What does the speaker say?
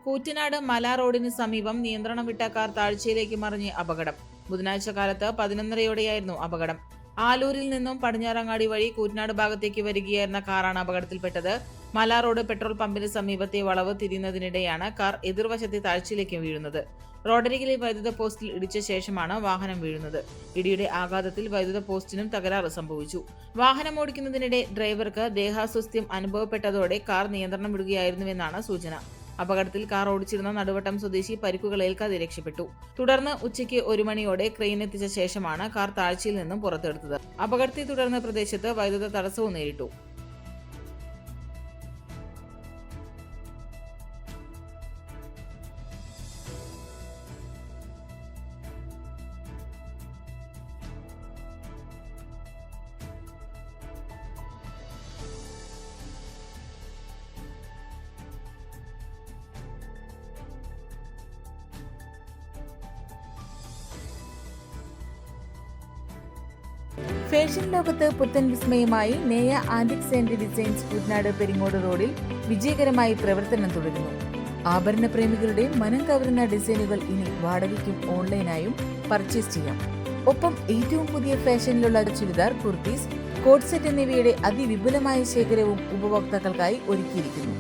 കൂറ്റനാട് മല റോഡിന് സമീപം നിയന്ത്രണം വിട്ട കാർ താഴ്ചയിലേക്ക് മറിഞ്ഞ് അപകടം. ബുധനാഴ്ച കാലത്ത് 11:30 അപകടം. ആലൂരിൽ നിന്നും പടിഞ്ഞാറങ്ങാടി വഴി കൂറ്റനാട് ഭാഗത്തേക്ക് വരികയായിരുന്ന കാറാണ് അപകടത്തിൽപ്പെട്ടത്. മല റോഡ് പെട്രോൾ പമ്പിന് സമീപത്തെ വളവ് തിരിയുന്നതിനിടെയാണ് കാർ എതിർവശത്തെ താഴ്ചയിലേക്ക് വീഴുന്നത്. റോഡരികിലെ വൈദ്യുത പോസ്റ്റിൽ ഇടിച്ച ശേഷമാണ് വാഹനം വീഴുന്നത്. ഇടിയുടെ ആഘാതത്തിൽ വൈദ്യുത പോസ്റ്റിനും തകരാറ് സംഭവിച്ചു. വാഹനം ഓടിക്കുന്നതിനിടെ ഡ്രൈവർക്ക് ദേഹാസ്വാസ്ഥ്യം അനുഭവപ്പെട്ടതോടെ കാർ നിയന്ത്രണം വിടുകയായിരുന്നുവെന്നാണ് സൂചന. അപകടത്തിൽ കാർ ഓടിച്ചിരുന്ന നടുവട്ടം സ്വദേശി പരിക്കുകളേൽക്കാതെ രക്ഷപ്പെട്ടു. തുടർന്ന് ഉച്ചയ്ക്ക് 1 മണിയോടെ ക്രെയിൻ എത്തിച്ച ശേഷമാണ് കാർ താഴ്ചയിൽ നിന്നും പുറത്തെടുത്തത്. അപകടത്തെ തുടർന്ന് പ്രദേശത്ത് വൈദ്യുത തടസ്സവും നേരിട്ടു. ഫാഷൻ ലോകത്ത് പുത്തൻ വിസ്മയമായി Neya antiques and designs Koottanad Peringode റോഡിൽ വിജയകരമായി പ്രവർത്തനം തുടരുന്നു. ആഭരണ പ്രേമികളുടെ മനം കവരുന്ന ഡിസൈനുകൾ ഇനി വാടകയ്ക്കും ഓൺലൈനായും പർച്ചേസ് ചെയ്യാം. ഒപ്പം ഏറ്റവും പുതിയ ഫാഷനിലുള്ള ചുരിദാർ, കുർത്തീസ്, കോട്ട് സെറ്റ് എന്നിവയുടെ അതിവിപുലമായ ശേഖരവും ഉപഭോക്താക്കൾക്കായി ഒരുക്കിയിരിക്കുന്നു.